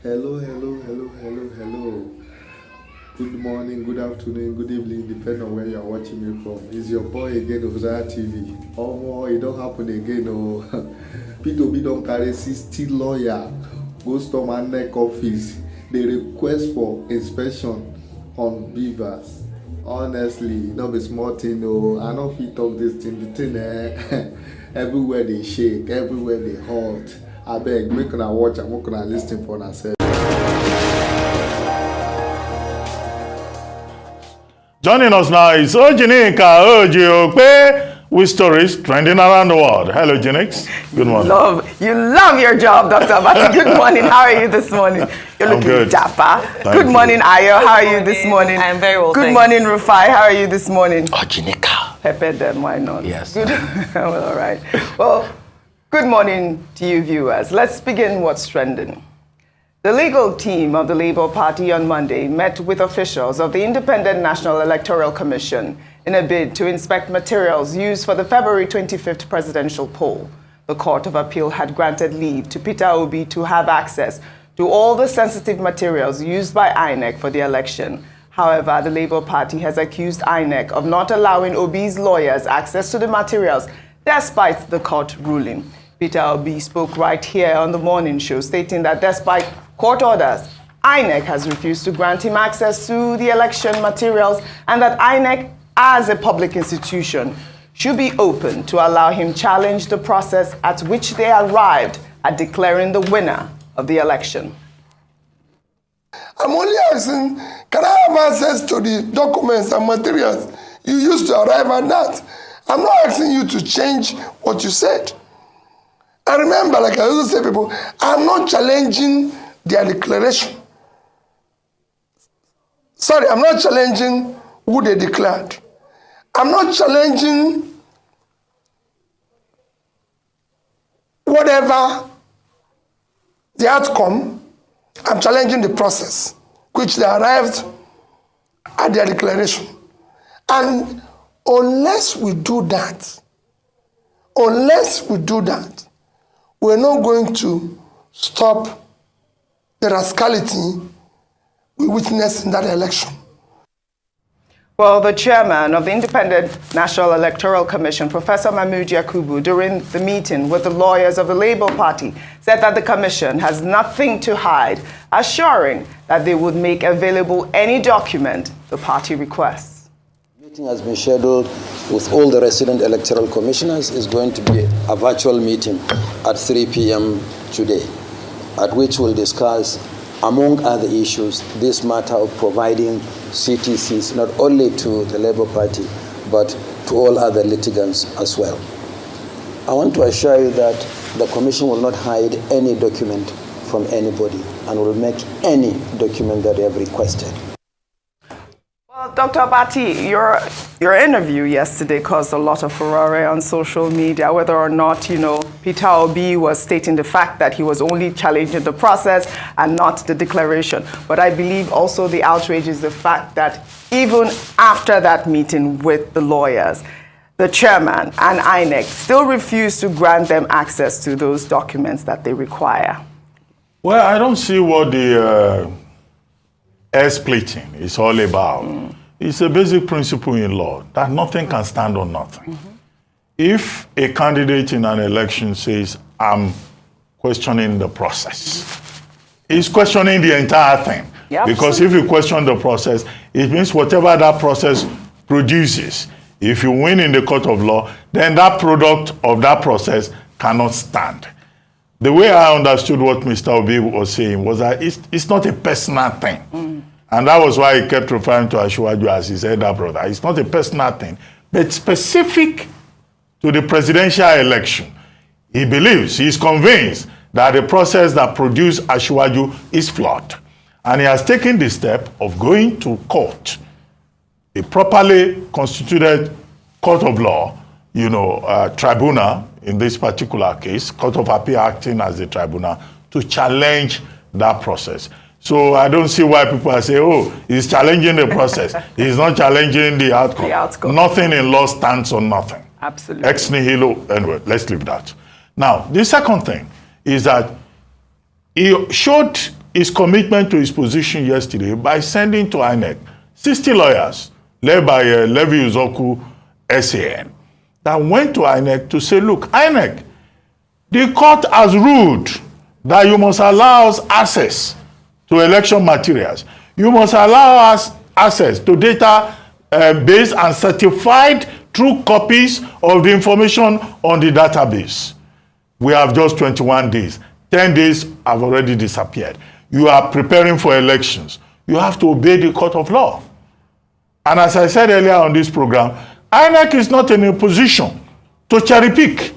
Hello, hello, hello, hello, hello. Good morning, good afternoon, good evening, depending on where you're watching me from. It's your boy again, Ozara TV. Oh, more, it don't happen again. Oh, P2B don't carry 60 lawyer. Go storm INEC office. They request for inspection on beavers. Honestly, not be small thing. Oh, I know if you talk this thing, the thing, everywhere they shake, everywhere they halt. I beg, make una watch and make una listen for yourself. Joining us now is Ojinika Ojiope with stories trending around the world. Hello, Jinix. Good morning. You love your job, Dr. Abati. Good morning. How are you this morning? You're looking good. dapper. Thank you. Morning, Ayo. How are you this morning? I'm very well, Good morning, Rufai. How are you this morning? Ojinika. Pepper them, why not? Yes. Good. Well, all right. Well, good morning to you viewers. Let's begin what's trending. The legal team of the Labour Party on Monday met with officials of the Independent National Electoral Commission in a bid to inspect materials used for the February 25th presidential poll. The Court of Appeal had granted leave to Peter Obi to have access to all the sensitive materials used by INEC for the election. However, the Labour Party has accused INEC of not allowing Obi's lawyers access to the materials despite the court ruling. Peter Obi spoke right here on the morning show, stating that despite court orders, INEC has refused to grant him access to the election materials and that INEC, as a public institution, should be open to allow him challenge the process at which they arrived at declaring the winner of the election. I'm only asking, can I have access to the documents and materials you used to arrive at that? I'm not asking you to change what you said. And remember, like I always say, people, I'm not challenging their declaration. Sorry, I'm not challenging who they declared. I'm not challenging whatever the outcome. I'm challenging the process which they arrived at their declaration. And unless we do that, we're not going to stop the rascality we witnessed in that election. Well, the chairman of the Independent National Electoral Commission, Professor Mahmood Yakubu, during the meeting with the lawyers of the Labour Party, said that the commission has nothing to hide, assuring that they would make available any document the party requests. The meeting has been scheduled with all the resident electoral commissioners. It's going to be a virtual meeting at 3 p.m. today, at which we'll discuss, among other issues, this matter of providing CTCs not only to the Labour Party, but to all other litigants as well. I want to assure you that the Commission will not hide any document from anybody and will make any document that they have requested. Well, Dr. Abati, your interview yesterday caused a lot of furore on social media, whether or not, Peter Obi was stating the fact that he was only challenging the process and not the declaration. But I believe also the outrage is the fact that even after that meeting with the lawyers, the chairman and INEC still refused to grant them access to those documents that they require. Well, I don't see what the air splitting is all about. It's a basic principle in law that nothing can stand on nothing. If a candidate in an election says, I'm questioning the process, he's questioning the entire thing. Yep. Because if you question the process, it means whatever that process produces, if you win in the court of law, then that product of that process cannot stand. The way I understood what Mr. Obi was saying was that it's not a personal thing. And that was why he kept referring to Asiwaju as his elder brother. It's not a personal thing, but specific to the presidential election. He believes, he's convinced that the process that produced Asiwaju is flawed. And he has taken the step of going to court, a properly constituted court of law, tribunal in this particular case, Court of Appeal acting as the tribunal, to challenge that process. So I don't see why people are saying, oh, he's challenging the process. He's not challenging the outcome. Nothing in law stands on nothing. Absolutely. Ex nihilo. Anyway, let's leave that. Now, the second thing is that he showed his commitment to his position yesterday by sending to INEC 60 lawyers, led by Levi Uzoku SAN, that went to INEC to say, look, INEC, the court has ruled that you must allow us access to election materials. You must allow us access to data base and certified true copies of the information on the database. We have just 21 days. 10 days have already disappeared. You are preparing for elections. You have to obey the court of law. And as I said earlier on this program, INEC is not in a position to cherry pick.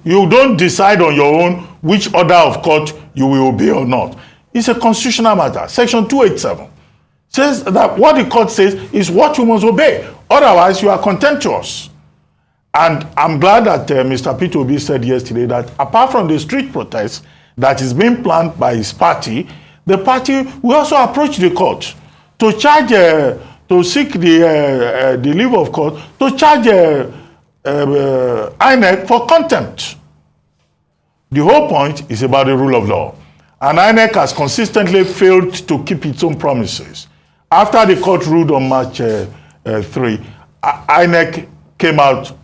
You don't decide on your own which order of court you will obey or not. It's a constitutional matter. Section 287 says that what the court says is what you must obey. Otherwise, you are contemptuous. And I'm glad that Mr. Peter Obi said yesterday that apart from the street protest that is being planned by his party, the party will also approach the court to charge, to seek the leave of court, to charge INEC for contempt. The whole point is about the rule of law. And INEC has consistently failed to keep its own promises. After the court ruled on March 3, INEC came out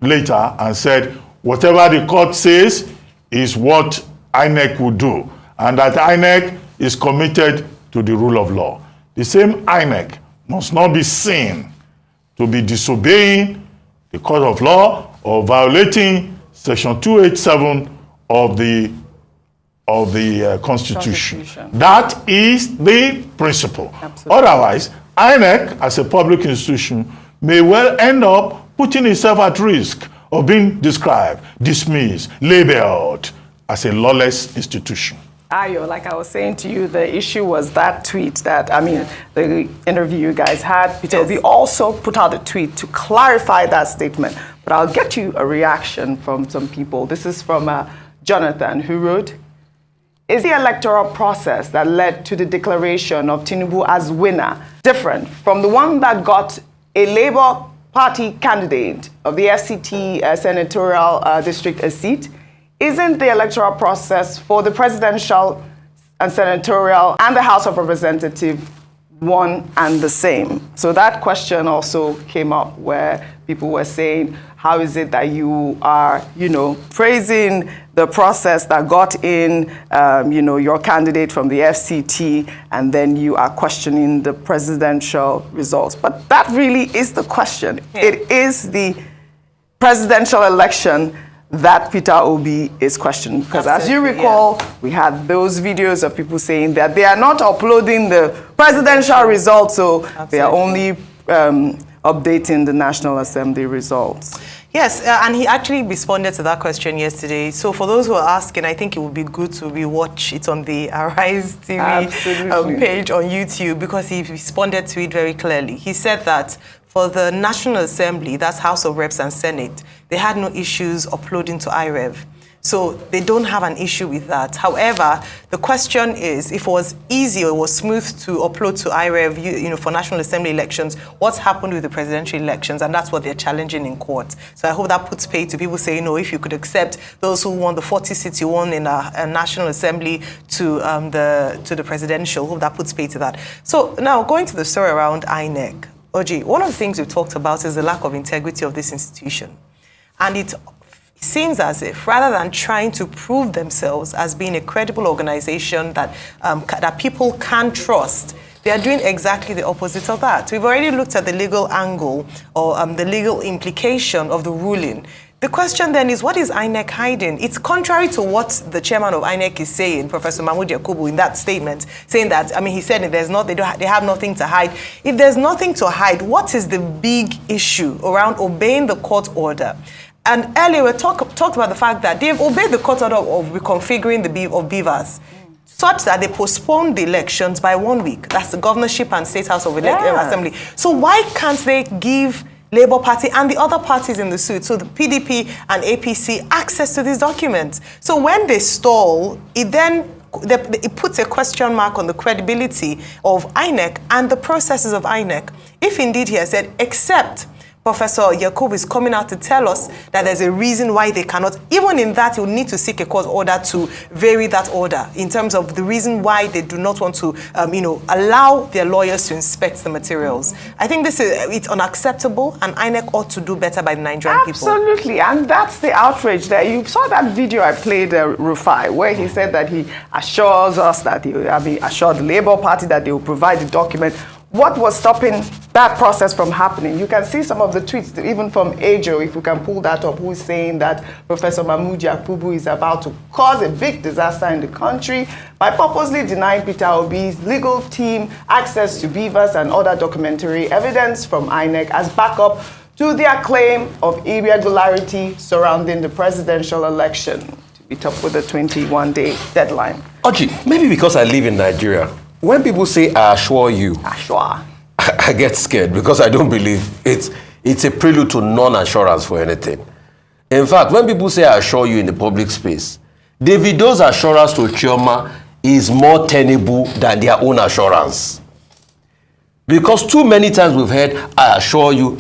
later and said, whatever the court says is what INEC will do, and that INEC is committed to the rule of law. The same INEC must not be seen to be disobeying the court of law or violating Section 287 of the Constitution. That is the principle. Absolutely. Otherwise, INEC, as a public institution, may well end up putting itself at risk of being described, dismissed, labeled as a lawless institution. Ayo, like I was saying to you, the issue was that tweet that, the interview you guys had. Peter Obi also put out a tweet to clarify that statement. But I'll get you a reaction from some people. This is from Jonathan, who wrote, is the electoral process that led to the declaration of Tinubu as winner different from the one that got a Labour Party candidate of the FCT senatorial district a seat? Isn't the electoral process for the presidential and senatorial and the House of Representatives one and the same? So that question also came up where people were saying, how is it that you are, praising the process that got in, your candidate from the FCT, and then you are questioning the presidential results? But that really is the question. Yeah. It is the presidential election that Peter Obi is questioning. Because as you recall, we had those videos of people saying that they are not uploading the presidential results, so they are only updating the National Assembly results. Yes, and he actually responded to that question yesterday. So for those who are asking, I think it would be good to rewatch it on the Arise TV page on YouTube, because he responded to it very clearly. He said that for the National Assembly, that's House of Reps and Senate, they had no issues uploading to IREV. So they don't have an issue with that. However, the question is, if it was easy or it was smooth to upload to IREV, for National Assembly elections, what's happened with the presidential elections? And that's what they're challenging in court. So I hope that puts pay to people saying, if you could accept those who won the 40 seats you won in a National Assembly to the presidential, I hope that puts pay to that. So now going to the story around INEC. Oji, one of the things we've talked about is the lack of integrity of this institution. And it seems as if, rather than trying to prove themselves as being a credible organization that people can trust, they are doing exactly the opposite of that. We've already looked at the legal angle or the legal implication of the ruling. The question then is, what is INEC hiding? It's contrary to what the chairman of INEC is saying, Professor Mahmoud Yakubu, in that statement, saying that, he said that they have nothing to hide. If there's nothing to hide, what is the big issue around obeying the court order? And earlier we talked about the fact that they've obeyed the court order of reconfiguring the beavers, such that they postponed the elections by 1 week. That's the governorship and State House of Assembly. So why can't they give Labour Party and the other parties in the suit, so the PDP and APC, access to these documents? So when they stall, it puts a question mark on the credibility of INEC and the processes of INEC. If indeed he has said, except Professor Yakub is coming out to tell us that there's a reason why they cannot. Even in that, you need to seek a court order to vary that order in terms of the reason why they do not want to, allow their lawyers to inspect the materials. I think it's unacceptable, and INEC ought to do better by the Nigerian people. Absolutely, and that's the outrage there. You saw that video I played, Rufai, where he said that he assures us that assured the Labour Party that they will provide the document. What was stopping that process from happening? You can see some of the tweets, even from Ajo, if we can pull that up, who is saying that Professor Mahmood Yakubu is about to cause a big disaster in the country by purposely denying Peter Obi's legal team access to beavers and other documentary evidence from INEC as backup to their claim of irregularity surrounding the presidential election, to be topped with a 21-day deadline. Oji, maybe because I live in Nigeria, when people say, I assure you, I get scared because I don't believe it's a prelude to non-assurance for anything. In fact, when people say, I assure you in the public space, Davido's assurance to Chioma is more tenable than their own assurance. Because too many times we've heard, I assure you,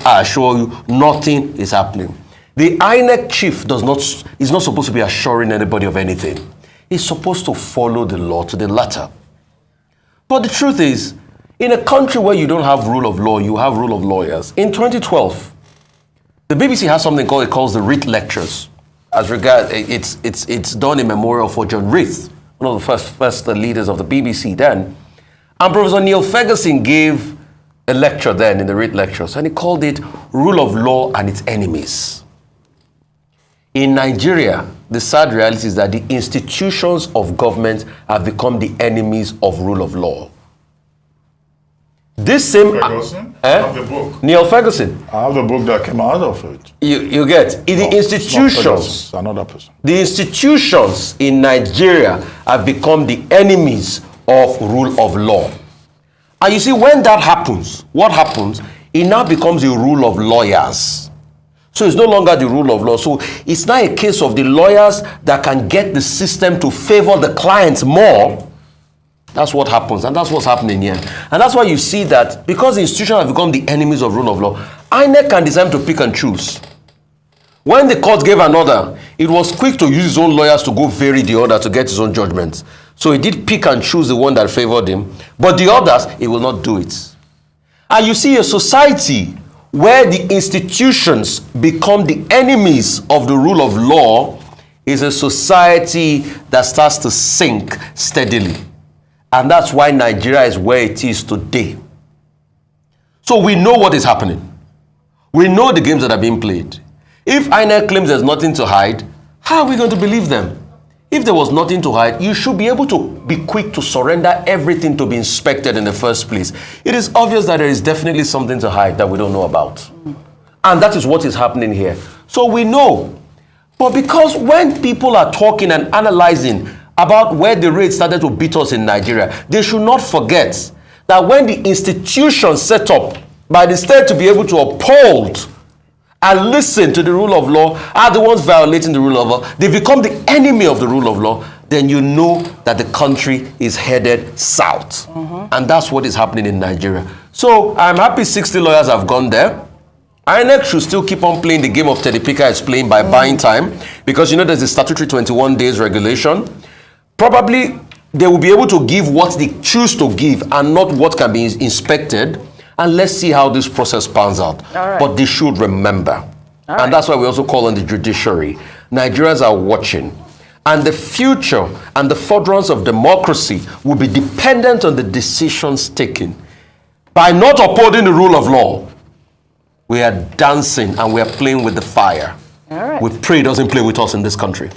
nothing is happening. The INEC chief is not supposed to be assuring anybody of anything. He's supposed to follow the law to the letter. But the truth is, in a country where you don't have rule of law, you have rule of lawyers. In 2012, the BBC has something it calls the Reith Lectures. As regards, it's done in memorial for John Reith, one of the first leaders of the BBC then. And Professor Neil Ferguson gave a lecture then in the Reith Lectures, and he called it Rule of Law and Its Enemies. In Nigeria, the sad reality is that the institutions of government have become the enemies of rule of law. This same Ferguson? I have the book. Neil Ferguson. I have the book that came out of it. You get the institutions. Another person. The institutions in Nigeria have become the enemies of rule of law. And you see, when that happens, what happens? It now becomes a rule of lawyers. So it's no longer the rule of law. So it's now a case of the lawyers that can get the system to favor the clients more. That's what happens, and that's what's happening here. And that's why you see that because the institutions have become the enemies of rule of law, INEC can decide to pick and choose. When the court gave an order, it was quick to use his own lawyers to go vary the order to get his own judgments. So he did pick and choose the one that favored him, but the others, he will not do it. And you see a society where the institutions become the enemies of the rule of law is a society that starts to sink steadily. And that's why Nigeria is where it is today. So we know what is happening. We know the games that are being played. If INEC claims there's nothing to hide, how are we going to believe them? If there was nothing to hide, you should be able to be quick to surrender everything to be inspected in the first place. It is obvious that there is definitely something to hide that we don't know about. And that is what is happening here. So we know. But because when people are talking and analyzing about where the rate started to beat us in Nigeria, they should not forget that when the institutions set up by the state to be able to uphold and listen to the rule of law are the ones violating the rule of law, they become the enemy of the rule of law, then you know that the country is headed south. And that's what is happening in Nigeria. So I'm happy 60 lawyers have gone there. INEC should still keep on playing the game of Teddy Picker is playing by buying time, because you know there's a statutory 21 days regulation. Probably they will be able to give what they choose to give and not what can be inspected. And let's see how this process pans out. But they should remember. And that's why we also call on the judiciary. Nigerians are watching. And the future and the furtherance of democracy will be dependent on the decisions taken. By not upholding the rule of law, we are dancing and we are playing with the fire. We pray it doesn't play with us in this country.